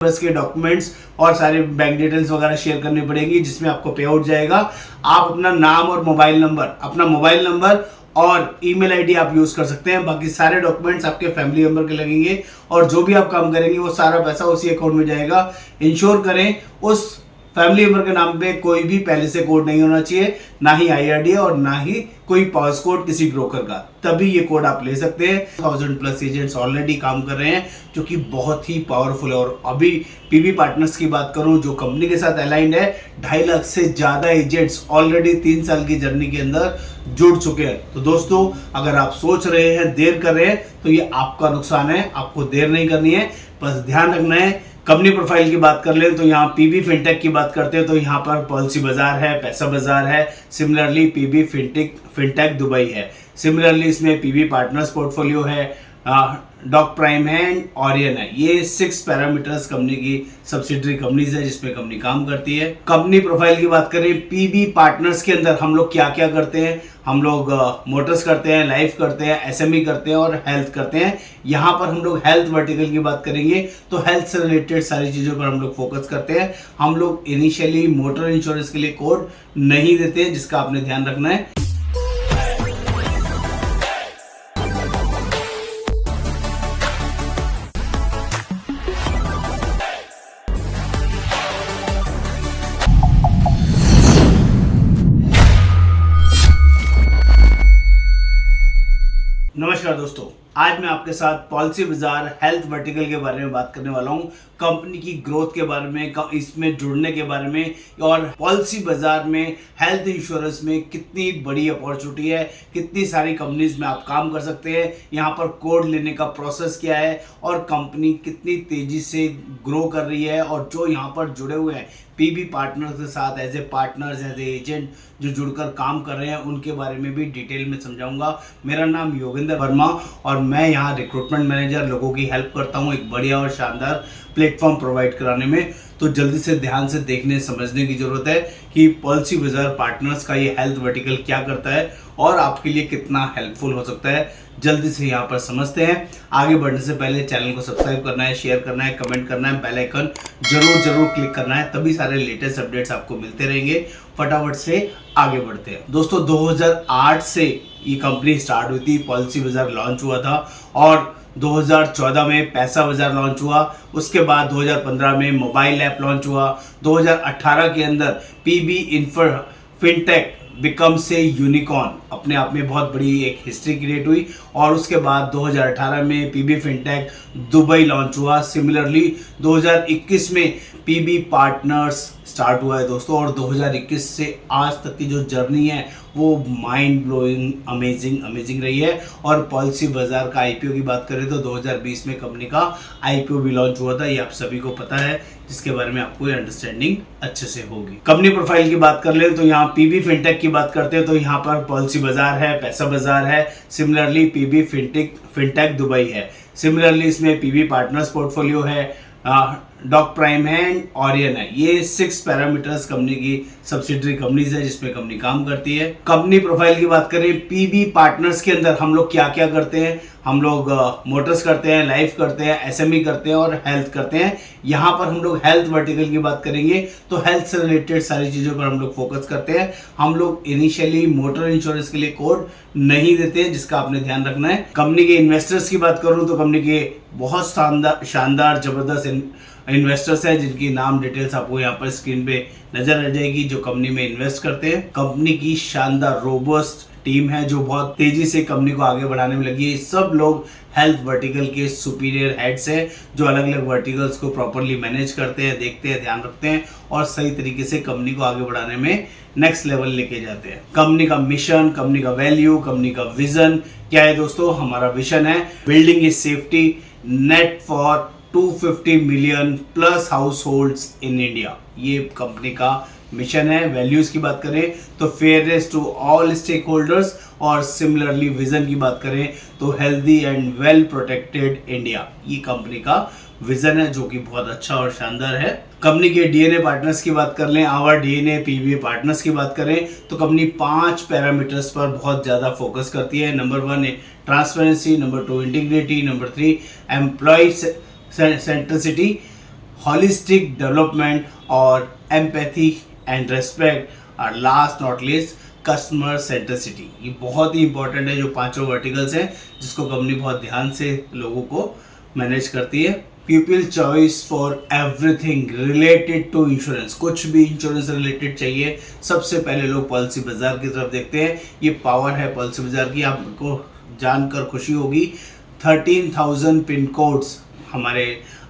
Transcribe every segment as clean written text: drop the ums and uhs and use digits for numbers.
बस के डॉक्यूमेंट्स और सारे बैंक डिटेल्स वगैरह शेयर करनी पड़ेगी, जिसमें आपको पे आउट जाएगा। आप अपना नाम और मोबाइल नंबर और ईमेल आईडी आप यूज कर सकते हैं। बाकी सारे डॉक्यूमेंट्स आपके फैमिली मेंबर के लगेंगे और जो भी आप काम करेंगे वो सारा पैसा उसी अकाउंट में जाएगा। इंश्योर करें उस फैमिली मेंबर के नाम पे कोई भी पहले से कोड नहीं होना चाहिए, ना ही आईआरडी और ना ही कोई पास कोड किसी ब्रोकर का, तभी ये कोड आप ले सकते हैं। 1000+ एजेंट्स ऑलरेडी काम कर रहे हैं जो कि बहुत ही पावरफुल है। और अभी पीबी पार्टनर्स की बात करूं जो कंपनी के साथ अलाइंड है, 2.5 लाख से ज्यादा एजेंट्स ऑलरेडी 3 साल की जर्नी के अंदर जुड़ चुके हैं। तो दोस्तों, अगर आप सोच रहे हैं, देर कर रहे हैं, तो ये आपका नुकसान है। आपको देर नहीं करनी है, बस ध्यान रखना है। कंपनी प्रोफाइल की बात कर ले तो यहाँ पीबी फिनटेक की बात करते हैं तो यहाँ पर पॉलिसी बाजार है, पैसा बाजार है। सिमिलरली पीबी फिनटेक दुबई है। सिमिलरली इसमें पीबी पार्टनर्स पोर्टफोलियो है, डॉक प्राइम है, ऑरियन है। ये 6 पैरामीटर्स कंपनी की सब्सिडरी कंपनीज है जिसमें कंपनी काम करती है। कंपनी प्रोफाइल की बात करें, पीबी पार्टनर्स के अंदर हम लोग क्या क्या करते हैं, हम लोग मोटर्स करते हैं, लाइफ करते हैं, एसएमई करते हैं और हेल्थ करते हैं। यहाँ पर हम लोग हेल्थ वर्टिकल की बात करेंगे तो हेल्थ से रिलेटेड सारी चीज़ों पर हम लोग फोकस करते हैं। हम लोग इनिशियली मोटर इंश्योरेंस के लिए कोड नहीं देते हैं, जिसका आपने ध्यान रखना है। नमस्कार दोस्तों, आज मैं आपके साथ पॉलिसी बाजार हेल्थ वर्टिकल के बारे में बात करने वाला हूं। कंपनी की ग्रोथ के बारे में, इसमें जुड़ने के बारे में और पॉलिसी बाजार में हेल्थ इंश्योरेंस में कितनी बड़ी अपॉर्चुनिटी है, कितनी सारी कंपनीज में आप काम कर सकते हैं, यहाँ पर कोड लेने का प्रोसेस क्या है और कंपनी कितनी तेजी से ग्रो कर रही है। और जो यहाँ पर जुड़े हुए हैं पीबी पार्टनर्स के साथ as a partners, as a agent जो जुड़कर काम कर रहे हैं, उनके बारे में भी डिटेल में समझाऊंगा। मेरा नाम योगेंद्र वर्मा और मैं यहाँ रिक्रूटमेंट मैनेजर, लोगों की हेल्प करता हूँ एक बढ़िया और शानदार प्लेटफॉर्म प्रोवाइड कराने में। तो जल्दी से ध्यान से देखने समझने की जरूरत है कि पॉलिसी बाजार पार्टनर्स का ये हेल्थ वर्टिकल क्या करता है और आपके लिए कितना हेल्पफुल हो सकता है। जल्दी से यहाँ पर समझते हैं। आगे बढ़ने से पहले चैनल को सब्सक्राइब करना है, शेयर करना है, कमेंट करना है, बेल आइकन जरूर क्लिक करना है, तभी सारे लेटेस्ट अपडेट्स आपको मिलते रहेंगे। फटाफट से आगे बढ़ते हैं। दोस्तों, 2008 से ये कंपनी स्टार्ट हुई थी, पॉलिसी बाजार लॉन्च हुआ था और 2014 में पैसा बाजार लॉन्च हुआ। उसके बाद 2015 में मोबाइल ऐप लॉन्च हुआ। 2018 के अंदर पीबी फिनटेक बिकम से यूनिकॉर्न, अपने आप में बहुत बड़ी एक हिस्ट्री क्रिएट हुई। और उसके बाद 2018 में पीबी फिनटेक दुबई लॉन्च हुआ। सिमिलरली 2021 में पीबी पार्टनर्स स्टार्ट हुआ है दोस्तों। और 2021 से आज तक की जो जर्नी है वो माइंड ब्लोइंग, अमेजिंग रही है। और पॉलिसी बाजार का आईपीओ की बात करें तो 2020 में कंपनी का आईपीओ भी लॉन्च हुआ था, ये आप सभी को पता है, जिसके बारे में आपको अंडरस्टैंडिंग अच्छे से होगी। कंपनी प्रोफाइल की बात कर ले तो यहाँ पीबी फिनटेक की बात करते हैं तो यहाँ पर पॉलिसी बाजार है, पैसा बाजार है। सिमिलरली पीबी फिनटेक दुबई है। सिमिलरली इसमें पीबी पार्टनर्स पोर्टफोलियो है, डॉक प्राइम है, ऑरियन है। ये 6 पैरामीटर्स कंपनी की सब्सिडरी कंपनीज है जिसमें कंपनी काम करती है। कंपनी प्रोफाइल की बात करें, पीबी पार्टनर्स के अंदर हम लोग क्या क्या करते हैं, हम लोग मोटर्स करते हैं, लाइफ करते हैं, एसएमई करते हैं और हेल्थ करते हैं। यहाँ पर हम लोग हेल्थ वर्टिकल की बात करेंगे तो हेल्थ से रिलेटेड सारी चीज़ों पर हम लोग फोकस करते हैं। हम लोग इनिशियली मोटर इंश्योरेंस के लिए कोड नहीं देते हैं, जिसका आपने ध्यान रखना है। कंपनी के इन्वेस्टर्स की बात करूँ तो कंपनी के बहुत शानदार जबरदस्त इन्वेस्टर्स हैं जिनकी नाम डिटेल्स आपको यहाँ पर स्क्रीन पे नजर आ जाएगी, जो कंपनी में इन्वेस्ट करते हैं। कंपनी की शानदार रोबस्ट टीम है जो बहुत तेजी से कंपनी को आगे बढ़ाने में लगी है। सब लोग हेल्थ वर्टिकल के सुपीरियर हेड्स हैं जो अलग अलग वर्टिकल्स को प्रॉपरली मैनेज करते हैं, देखते हैं, ध्यान रखते हैं और सही तरीके से कंपनी को आगे बढ़ाने में नेक्स्ट लेवल लेके जाते हैं। कंपनी का मिशन, कंपनी का वैल्यू, कंपनी का विजन क्या है दोस्तों? हमारा विजन है building a safety net for 250 million plus households in India. ये कंपनी का मिशन है। वैल्यूज की बात करें तो fairness to all stakeholders और सिमिलरली विजन की बात करें तो healthy and well protected India. ये कंपनी का विजन है जो कि बहुत अच्छा और शानदार है। कंपनी के डीएनए पार्टनर्स की बात कर लें, आवर डीएनए पीबी पार्टनर्स की बात करें तो कंपनी 5 पैरामीटर्स पर बहुत ज़्यादा फोकस करती है। नंबर 1 है transparency, number 2 integrity, number 3 employ centricity, holistic development और एम्पैथी एंड रेस्पेक्ट और last not least customer centricity. ये बहुत ही इंपॉर्टेंट है, जो पांचों वर्टिकल्स हैं जिसको कंपनी बहुत ध्यान से लोगों को मैनेज करती है। People choice for everything related to insurance, कुछ भी इंश्योरेंस रिलेटेड चाहिए सबसे पहले लोग पॉलिसी बाजार की तरफ देखते हैं। ये पावर है पॉलिसी बाजार की, आपको जानकर खुशी होगी 13,000 पिन कोड्स हमारे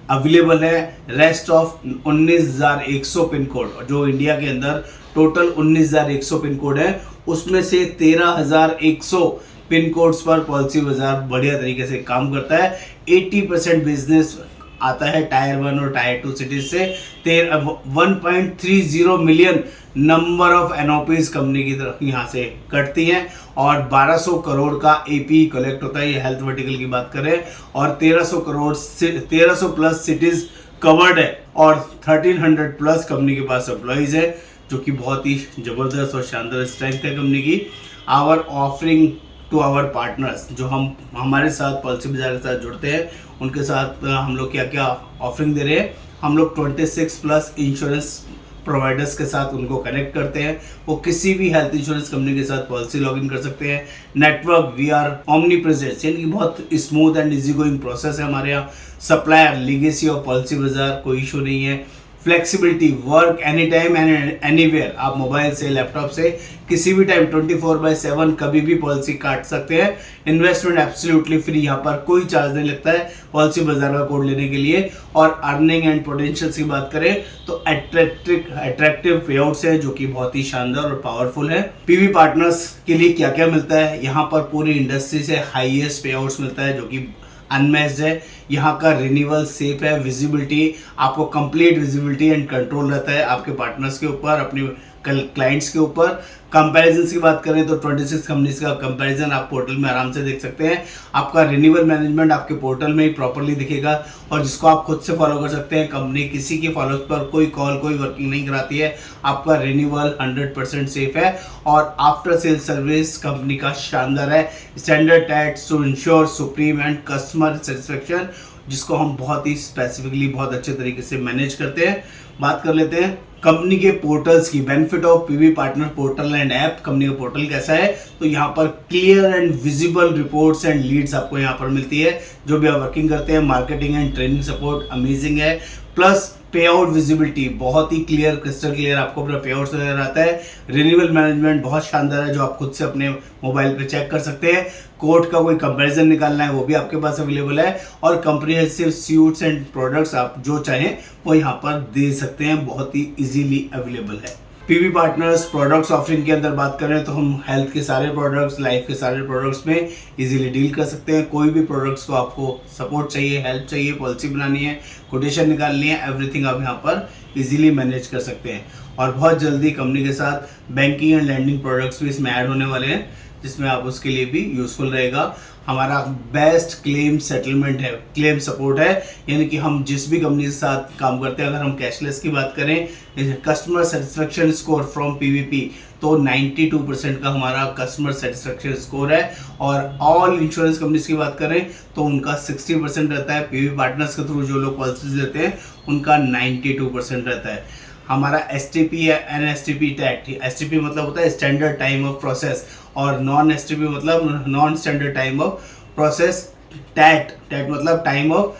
अवेलेबल है। रेस्ट ऑफ 19,100 पिन कोड, जो इंडिया के अंदर टोटल 19,100 पिन कोड है, उसमें से 13,100 पिन कोड्स पर पॉलिसी बाजार बढ़िया तरीके से काम करता है। 80% बिजनेस आता है टायर 1 और टायर 2 सिटीज से। 1.30 मिलियन नंबर ऑफ एनओपीज कंपनी की तरफ यहाँ से कटती हैं और 1200 करोड़ का एपी कलेक्ट होता है। ये हेल्थ वर्टिकल की बात करें और 1300 प्लस सिटीज कवर्ड है और 1300 प्लस कंपनी के पास एम्प्लॉइज है, जो कि बहुत ही जबरदस्त और शानदार स्ट्रेंथ है कंपनी की। Our offering to our partners, जो हम हमारे साथ पॉलिसी बाजार के साथ जुड़ते हैं, उनके साथ हम लोग क्या क्या ऑफरिंग दे रहे हैं। हम लोग 26 प्लस इंश्योरेंस प्रोवाइडर्स के साथ उनको कनेक्ट करते हैं। वो किसी भी हेल्थ इंश्योरेंस कंपनी के साथ पॉलिसी लॉगिन कर सकते हैं। Network we are omni presence, यानी कि बहुत smooth and easy going process है हमारे यहाँ। सप्लायर लीगेसी ऑफ पॉलिसी बाजार, कोई इशू नहीं है। Flexibility, work any time and anywhere, आप मोबाइल से लैपटॉप से किसी भी टाइम 24/7 कभी भी पॉलिसी काट सकते हैं। इन्वेस्टमेंट एब्सोल्युटली फ्री, यहाँ पर कोई चार्ज नहीं लगता है पॉलिसी बाजार का कोड लेने के लिए। और अर्निंग एंड पोटेंशियल की बात करें तो अट्रैक्टिव पे आउट्स है, जो कि बहुत ही शानदार और पावरफुल है। पीवी पार्टनर्स के लिए क्या क्या मिलता है, यहाँ पर पूरी इंडस्ट्री से हाईएस्ट पे आउट्स मिलता है, जो कि अनमैच्ड है। यहाँ का रिन्यूअल सेफ है। विजिबिलिटी, आपको कंप्लीट विजिबिलिटी एंड कंट्रोल रहता है आपके पार्टनर्स के ऊपर, अपने क्लाइंट्स के ऊपर। कंपैरिजन की बात करें तो 26 कंपनीज का कंपैरिजन आप पोर्टल में आराम से देख सकते हैं। आपका रिन्यूअल मैनेजमेंट आपके पोर्टल में ही प्रॉपर्ली दिखेगा और जिसको आप खुद से फॉलो कर सकते हैं। कंपनी किसी के फॉलो पर कोई कॉल कोई वर्किंग नहीं कराती है। आपका रिन्यूअल 100% सेफ है और आफ्टर सेल सर्विस कंपनी का शानदार है। Standard tax to ensure supreme and customer satisfaction, जिसको हम बहुत ही स्पेसिफिकली बहुत अच्छे तरीके से मैनेज करते हैं। बात कर लेते हैं कंपनी के पोर्टल्स की। Benefit of PV partner portal and app, company का पोर्टल कैसा है तो यहाँ पर clear and visible reports and leads आपको यहाँ पर मिलती है। जो भी आप वर्किंग करते हैं, marketing and training support amazing है। प्लस पे आउट विजिबिलिटी बहुत ही क्लियर, क्रिस्टल क्लियर आपको अपना पे आउट नजर आता है। रिन्यूअल मैनेजमेंट बहुत शानदार है, जो आप खुद से अपने मोबाइल पे चेक कर सकते हैं। कोर्ट का कोई कंपैरिजन निकालना है वो भी आपके पास अवेलेबल है और कंप्रिहेंसिव सूट्स एंड प्रोडक्ट्स आप जो चाहें वो यहाँ पर दे सकते हैं, बहुत ही इजीली अवेलेबल है। पीवी पार्टनर्स प्रोडक्ट्स ऑफरिंग के अंदर बात करें तो हम हेल्थ के सारे प्रोडक्ट्स, लाइफ के सारे प्रोडक्ट्स में इजीली डील कर सकते हैं। कोई भी प्रोडक्ट्स को आपको सपोर्ट चाहिए, हेल्प चाहिए, पॉलिसी बनानी है, कोटेशन निकालनी है, एवरीथिंग आप यहाँ पर इजीली मैनेज कर सकते हैं। और बहुत जल्दी कंपनी के साथ बैंकिंग एंड लैंडिंग प्रोडक्ट्स भी इसमें ऐड होने वाले हैं, जिसमें आप उसके लिए भी यूजफुल रहेगा। हमारा बेस्ट क्लेम सेटलमेंट है, क्लेम सपोर्ट है, यानी कि हम जिस भी कंपनी के साथ काम करते हैं, अगर हम कैशलेस की बात करें, customer satisfaction score from PVP तो 92% का हमारा कस्टमर सेटिस्फेक्शन स्कोर है। और ऑल इंश्योरेंस कंपनीज की बात करें तो उनका 60% रहता है। पीवी पार्टनर्स के थ्रू जो लोग पॉलिसीज लेते हैं उनका 92% रहता है। हमारा एसटीपी है, एनएसटीपी टैट। एसटीपी मतलब होता है स्टैंडर्ड टाइम ऑफ प्रोसेस और नॉन एसटीपी मतलब non standard time of process. TAT मतलब टाइम ऑफ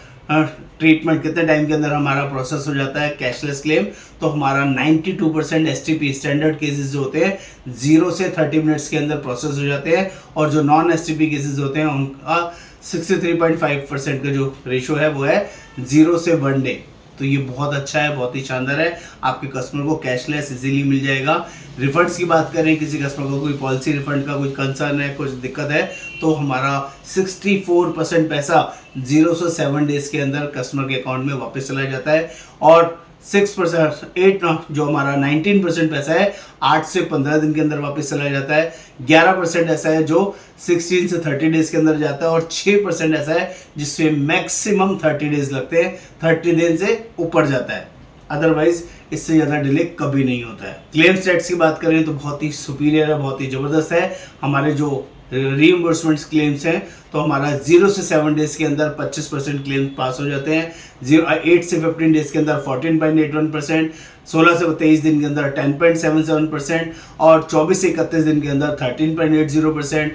ट्रीटमेंट, कितने टाइम के अंदर हमारा प्रोसेस हो जाता है कैशलेस क्लेम। तो हमारा 92% एसटीपी स्टैंडर्ड केसेस जो होते हैं 0 से 30 मिनट्स के अंदर प्रोसेस हो जाते हैं और जो नॉन एसटीपी केसेस होते हैं उनका 63.5% का जो रेशो है वो है 0 से 1 डे। तो ये बहुत अच्छा है, बहुत ही शानदार है। आपके कस्टमर को कैशलेस इजीली मिल जाएगा। रिफंड्स की बात करें, किसी कस्टमर को कोई पॉलिसी रिफंड का कुछ कंसर्न है, कुछ दिक्कत है, तो हमारा 64% पैसा 0 से 7 डेज के अंदर कस्टमर के अकाउंट में वापस चला जाता है। और 6% जो हमारा 19% पैसा है 8 से 15 दिन के अंदर वापस चला जाता है। 11% ऐसा है जो 16 से 30 डेज के अंदर जाता है और 6% ऐसा है जिसमें मैक्सिमम 30 डेज लगते हैं, 30 दिन से ऊपर जाता है। अदरवाइज इससे ज़्यादा डिले कभी नहीं होता है। क्लेम स्टेट्स की बात करें तो बहुत ही सुपीरियर है, बहुत ही ज़बरदस्त है। हमारे जो रीइंबर्समेंट क्लेम्स हैं तो हमारा 0 से 7 डेज के अंदर 25% क्लेम पास हो जाते हैं, 8 से 15 डेज के अंदर 14.81%, 16 से 23 दिन के अंदर 10.77% और 24 से 31 दिन के अंदर 13.80%,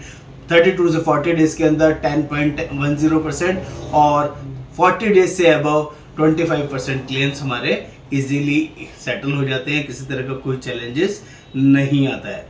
32 से 40 डेज के अंदर 10.10% और 40 डेज से अबव 25% क्लेम्स हमारे इजीली सेटल हो जाते हैं, किसी तरह का कोई चैलेंजेस नहीं आता है।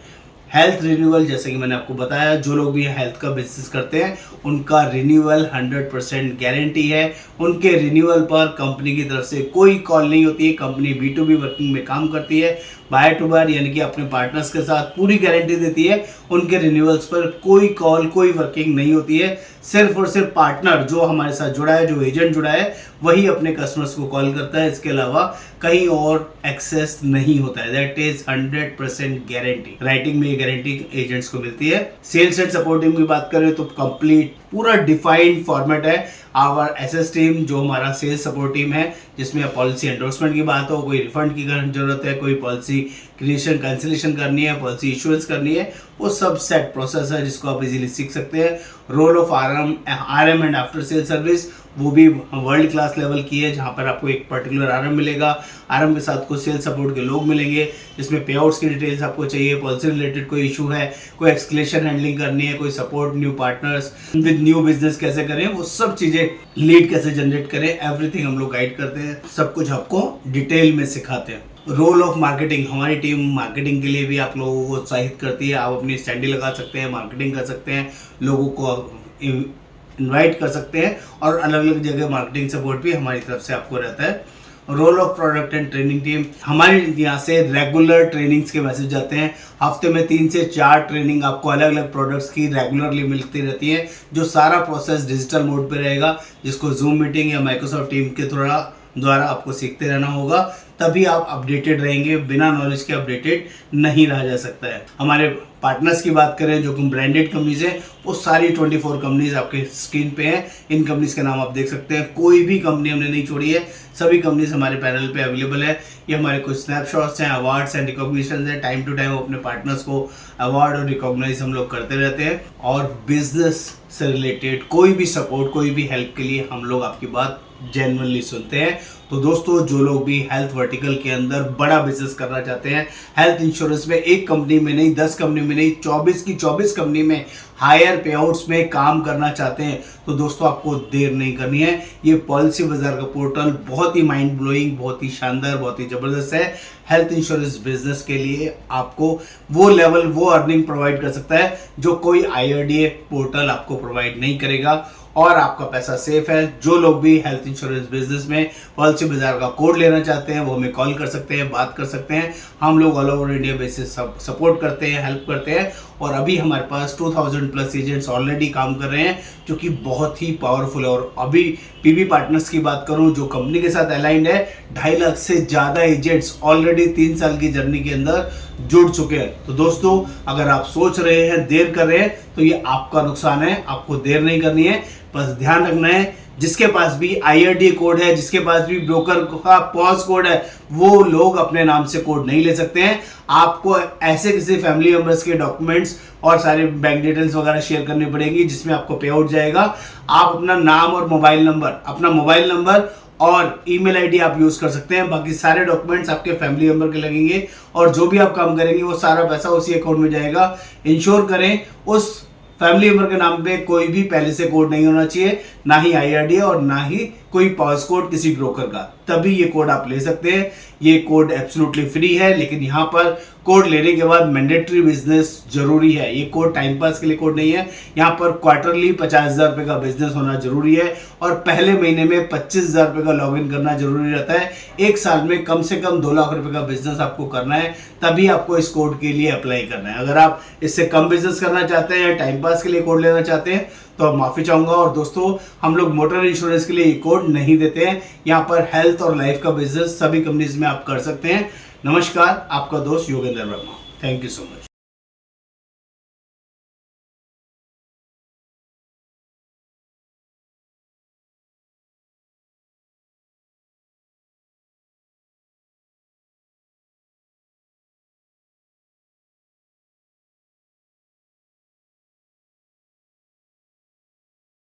हेल्थ रिन्यूअल, जैसे कि मैंने आपको बताया, जो लोग भी हेल्थ का बिजनेस करते हैं उनका रिन्यूअल 100% गारंटी है। उनके रिन्यूअल पर कंपनी की तरफ से कोई कॉल नहीं होती है। कंपनी B2B वर्किंग में काम करती है, बायर टू बायर, यानी कि अपने पार्टनर्स के साथ पूरी गारंटी देती है। उनके रिन्यूअल्स पर कोई कॉल, कोई वर्किंग नहीं होती है। सिर्फ और सिर्फ पार्टनर जो हमारे साथ जुड़ा है, जो एजेंट जुड़ा है, वही अपने कस्टमर्स को कॉल करता है। इसके अलावा कहीं और एक्सेस नहीं होता है। That is 100% guarantee. राइटिंग में ये गारंटी एजेंट्स को मिलती है। सेल्स एंड सपोर्ट टीम की बात करें तो कंप्लीट पूरा डिफाइंड फॉर्मेट है। आवर एसएस टीम, जो हमारा सेल्स सपोर्ट टीम है, जिसमें पॉलिसी एंडोर्समेंट की बात हो, कोई रिफंड की जरूरत है, कोई पॉलिसी क्रिएशन कैंसिलेशन करनी है, पॉलिसी इशुएंस करनी है, वो सब सेट प्रोसेस है जिसको आप इजीली सीख सकते हैं। Role of RM and after sale service, वो भी वर्ल्ड क्लास लेवल की है, जहाँ पर आपको एक पर्टिकुलर आरएम मिलेगा। आरएम के साथ कुछ सेल सपोर्ट के लोग मिलेंगे, जिसमें पे आउट्स की डिटेल्स आपको चाहिए, पॉलिसी रिलेटेड कोई इशू है, कोई एक्सक्लेशन हैंडलिंग करनी है, कोई support new partners with new business कैसे करें, वो सब चीज़ें, लीड कैसे जनरेट करें, एवरीथिंग हम लोग गाइड करते हैं। सब कुछ आपको डिटेल में सिखाते हैं। रोल ऑफ मार्केटिंग, हमारी टीम मार्केटिंग के लिए भी आप लोगों को उत्साहित करती है। आप अपनी स्टैंडी लगा सकते हैं, मार्केटिंग कर सकते हैं, लोगों को इनवाइट कर सकते हैं और अलग अलग जगह मार्केटिंग सपोर्ट भी हमारी तरफ से आपको रहता है। Role of product and training team, हमारे यहाँ से रेगुलर ट्रेनिंग्स के मैसेज जाते हैं। हफ्ते में 3 से 4 ट्रेनिंग आपको अलग अलग प्रोडक्ट्स की रेगुलरली मिलती रहती है, जो सारा प्रोसेस डिजिटल मोड पे रहेगा, जिसको जूम मीटिंग या माइक्रोसॉफ्ट टीम के द्वारा आपको सीखते रहना होगा। तभी आप अपडेटेड रहेंगे, बिना नॉलेज के अपडेटेड नहीं रहा जा सकता है। हमारे पार्टनर्स की बात करें जो कि ब्रांडेड कंपनीज हैं, वो सारी 24 कंपनीज आपके स्क्रीन पे हैं। इन कंपनीज के नाम आप देख सकते हैं, कोई भी कंपनी हमने नहीं छोड़ी है, सभी कंपनीज हमारे पैनल पे अवेलेबल है। ये हमारे कुछ स्नैपशॉट्स हैं, अवार्ड्स एंड रिकॉग्निशन हैं। टाइम टू टाइम अपने पार्टनर्स को अवार्ड और रिकॉग्नाइज हम लोग करते रहते हैं। और बिजनेस से रिलेटेड कोई भी सपोर्ट, कोई भी हेल्प के लिए हम लोग आपकी बात जेन्युइनली सुनते हैं। तो दोस्तों, जो लोग भी हेल्थ वर्टिकल के अंदर बड़ा बिजनेस करना चाहते हैं, हेल्थ इंश्योरेंस में एक कंपनी में नहीं, 10 कंपनी में नहीं, 24 की 24 कंपनी में हायर पे आउट्स में काम करना चाहते हैं, तो दोस्तों आपको देर नहीं करनी है। ये पॉलिसी बाजार का पोर्टल बहुत ही माइंड ब्लोइंग, बहुत ही शानदार, बहुत ही जबरदस्त है। हेल्थ इंश्योरेंस बिजनेस के लिए आपको वो लेवल, वो अर्निंग प्रोवाइड कर सकता है जो कोई IRDA पोर्टल आपको प्रोवाइड नहीं करेगा, और आपका पैसा सेफ है। जो लोग भी हेल्थ इंश्योरेंस बिजनेस में पॉलिसी बाजार का कोड लेना चाहते हैं, वो हमें कॉल कर सकते हैं, बात कर सकते हैं। हम लोग all over India basis support करते हैं, हेल्प करते हैं। और अभी हमारे पास 2000 प्लस एजेंट्स ऑलरेडी काम कर रहे हैं, जो कि बहुत ही पावरफुल है। और अभी PB पार्टनर्स की बात करूं, जो कंपनी के साथ अलाइंड है, 2.5 लाख से ज़्यादा एजेंट्स ऑलरेडी 3 साल की जर्नी के अंदर जुड़ चुके हैं। तो दोस्तों, अगर आप सोच रहे हैं, देर कर रहे हैं, तो ये आपका नुकसान है। आपको देर नहीं करनी है, बस ध्यान रखना है। जिसके पास भी IRDA कोड है, जिसके पास भी ब्रोकर का पॉज कोड है, वो लोग अपने नाम से कोड नहीं ले सकते हैं। आपको ऐसे किसी फैमिली मेंबर्स के डॉक्यूमेंट्स और सारे बैंक डिटेल्स वगैरह शेयर करनी पड़ेगी, जिसमें आपको पे आउट जाएगा। आप अपना नाम और मोबाइल नंबर, अपना मोबाइल नंबर और ईमेल आईडी आप यूज कर सकते हैं। बाकी सारे डॉक्यूमेंट्स आपके फैमिली मेंबर के लगेंगे, और जो भी आप काम करेंगे वो सारा पैसा उसी अकाउंट में जाएगा। इंश्योर करें उस फैमिली मेंबर के नाम पे कोई भी पहले से कोड नहीं होना चाहिए, ना ही IRDA और ना ही कोई पास कोड किसी ब्रोकर का, तभी ये कोड आप ले सकते हैं। ये कोड एब्सोल्युटली फ्री है, लेकिन यहाँ पर कोड लेने के बाद मैंडेटरी बिजनेस जरूरी है। ये कोड टाइम पास के लिए कोड नहीं है। यहाँ पर क्वार्टरली 50,000 रुपये का बिजनेस होना जरूरी है, और पहले महीने में 25,000 रुपये का लॉगिन करना जरूरी रहता है। एक साल में कम से कम 2 लाख रुपये का बिजनेस आपको करना है, तभी आपको इस कोड के लिए अप्लाई करना है। अगर आप इससे कम बिजनेस करना चाहते हैं या टाइम पास के लिए कोड लेना चाहते हैं, तो माफ़ी चाहूँगा। और दोस्तों, हम लोग मोटर इंश्योरेंस के लिए ये कोड नहीं देते हैं। यहाँ पर हेल्थ और लाइफ का बिजनेस सभी कंपनीज में आप कर सकते हैं। नमस्कार, आपका दोस्त Yogendra Verma. Thank you so much.